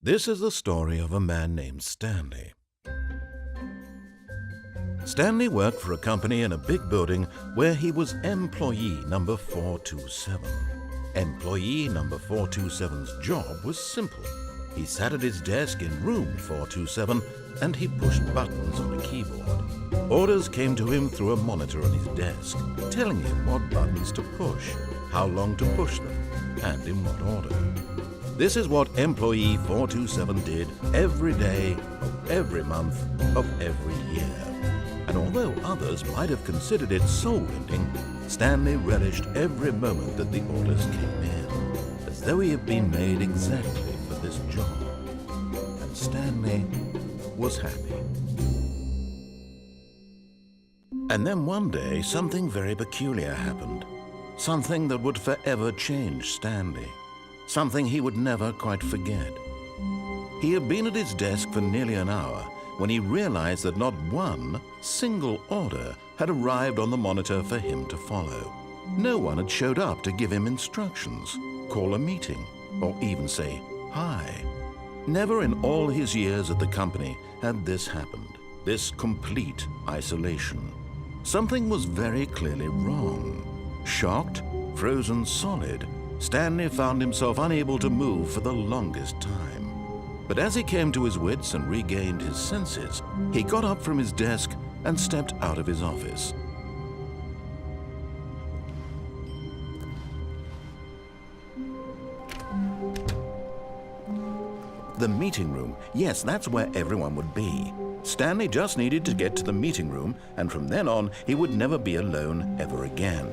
This is the story of a man named Stanley. Stanley worked for a company in a big building where he was employee number 427. Employee number 427's job was simple. He sat at his desk in room 427 and he pushed buttons on a keyboard. Orders came to him through a monitor on his desk, telling him what buttons to push, how long to push them, and in what order. This is what employee 427 did every day of every month of every year. And although others might have considered it soul-rending, Stanley relished every moment that the orders came in, as though he had been made exactly for this job. And Stanley was happy. And then one day, something very peculiar happened. Something that would forever change Stanley. Something he would never quite forget. He had been at his desk for nearly an hour when he realized that not one single order had arrived on the monitor for him to follow. No one had showed up to give him instructions, call a meeting, or even say hi. Never in all his years at the company had this happened, this complete isolation. Something was very clearly wrong. Shocked, frozen solid, Stanley found himself unable to move for the longest time. But as he came to his wits and regained his senses, he got up from his desk and stepped out of his office. The meeting room, yes, that's where everyone would be. Stanley just needed to get to the meeting room, and from then on, he would never be alone ever again.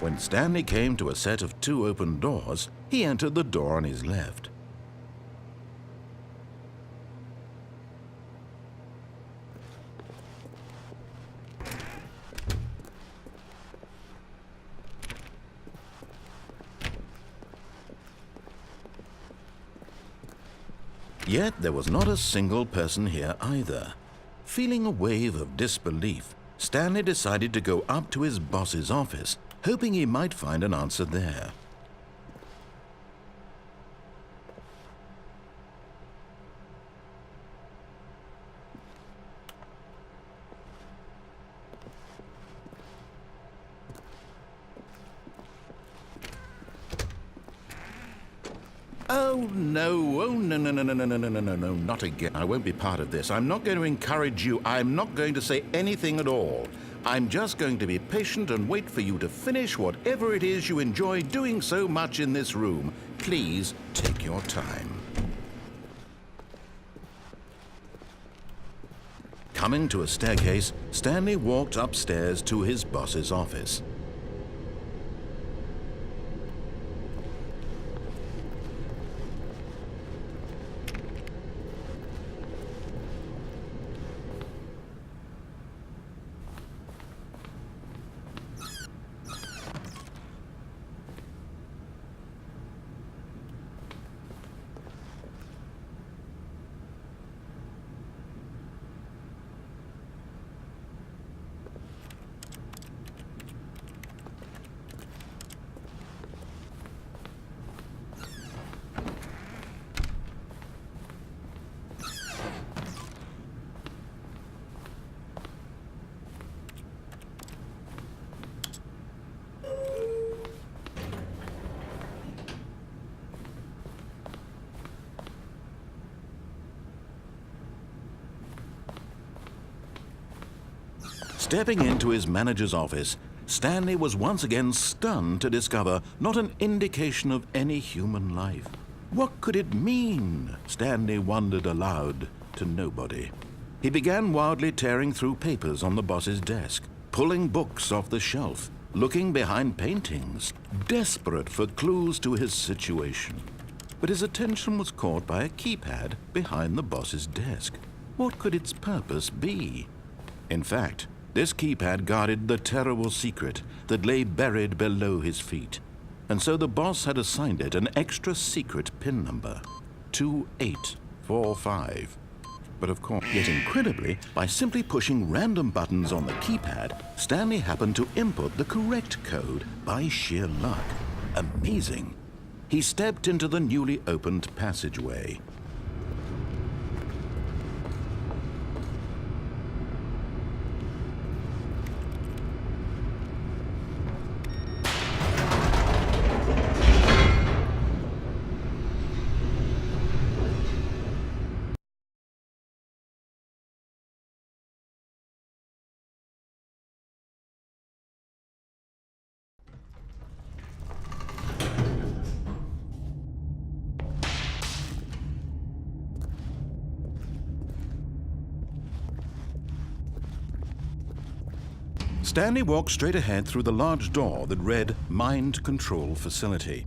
When Stanley came to a set of two open doors, he entered the door on his left. Yet there was not a single person here either. Feeling a wave of disbelief, Stanley decided to go up to his boss's office, hoping he might find an answer there. Oh no, not again. I won't be part of this. I'm not going to encourage you. I'm not going to say anything at all. I'm just going to be patient and wait for you to finish whatever it is you enjoy doing so much in this room. Please take your time. Coming to a staircase, Stanley walked upstairs to his boss's office. Stepping into his manager's office, Stanley was once again stunned to discover not an indication of any human life. What could it mean? Stanley wondered aloud to nobody. He began wildly tearing through papers on the boss's desk, pulling books off the shelf, looking behind paintings, desperate for clues to his situation. But his attention was caught by a keypad behind the boss's desk. What could its purpose be? In fact, This keypad guarded the terrible secret that lay buried below his feet. And so the boss had assigned it an extra secret PIN number, 2845. But of course, yet incredibly, by simply pushing random buttons on the keypad, Stanley happened to input the correct code by sheer luck. Amazing. He stepped into the newly opened passageway. Stanley walked straight ahead through the large door that read Mind Control Facility.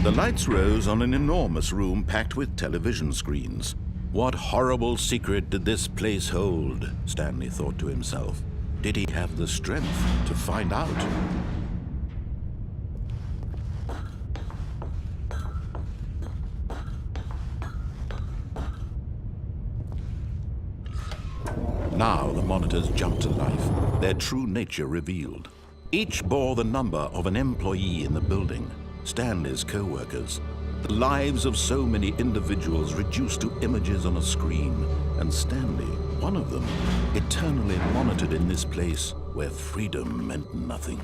The lights rose on an enormous room packed with television screens. What horrible secret did this place hold? Stanley thought to himself. Did he have the strength to find out? Now the monitors jumped to life, their true nature revealed. Each bore the number of an employee in the building, Stanley's co-workers. The lives of so many individuals reduced to images on a screen, and Stanley, one of them, eternally monitored in this place where freedom meant nothing.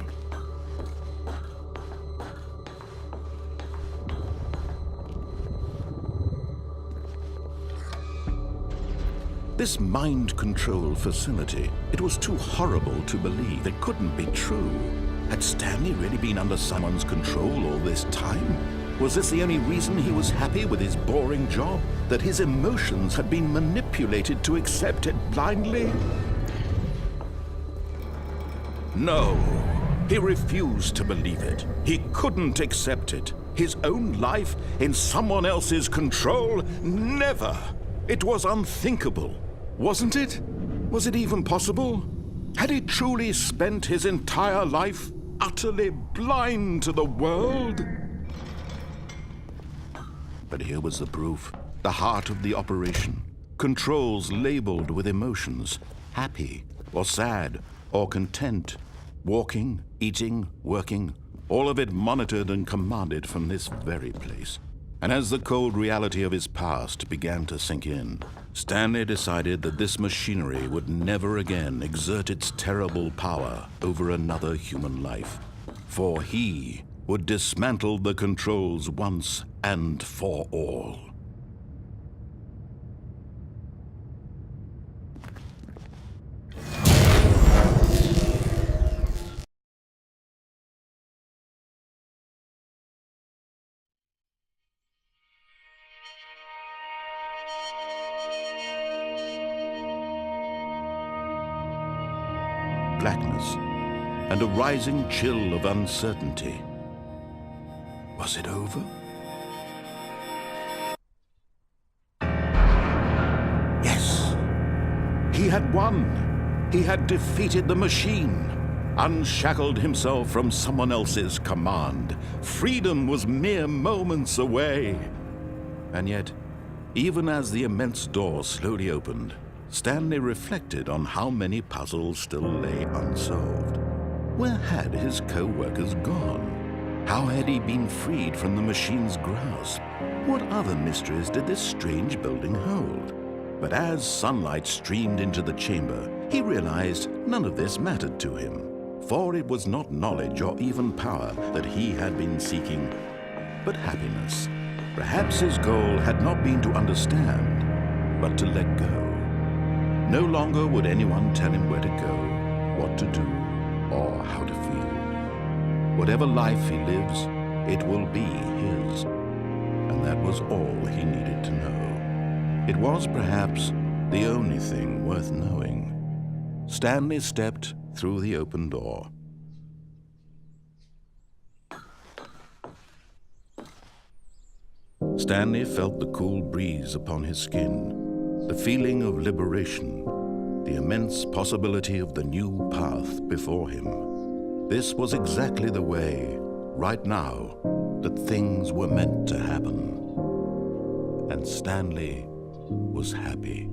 This mind control facility, it was too horrible to believe. It couldn't be true. Had Stanley really been under someone's control all this time? Was this the only reason he was happy with his boring job? That his emotions had been manipulated to accept it blindly? No, he refused to believe it. He couldn't accept it. His own life in someone else's control? Never! It was unthinkable, wasn't it? Was it even possible? Had he truly spent his entire life utterly blind to the world? But here was the proof, the heart of the operation. Controls labeled with emotions, happy or sad or content, walking, eating, working, all of it monitored and commanded from this very place. And as the cold reality of his past began to sink in, Stanley decided that this machinery would never again exert its terrible power over another human life. For he would dismantle the controls once and for all. Blackness and a rising chill of uncertainty. Was it over? Yes. He had won. He had defeated the machine, unshackled himself from someone else's command. Freedom was mere moments away. And yet, even as the immense door slowly opened, Stanley reflected on how many puzzles still lay unsolved. Where had his co-workers gone? How had he been freed from the machine's grasp? What other mysteries did this strange building hold? But as sunlight streamed into the chamber, he realized none of this mattered to him. For it was not knowledge or even power that he had been seeking, but happiness. Perhaps his goal had not been to understand, but to let go. No longer would anyone tell him where to go, what to do, or how to feel. Whatever life he lives, it will be his. And that was all he needed to know. It was perhaps the only thing worth knowing. Stanley stepped through the open door. Stanley felt the cool breeze upon his skin, the feeling of liberation, the immense possibility of the new path before him. This was exactly the way, right now, that things were meant to happen. And Stanley was happy.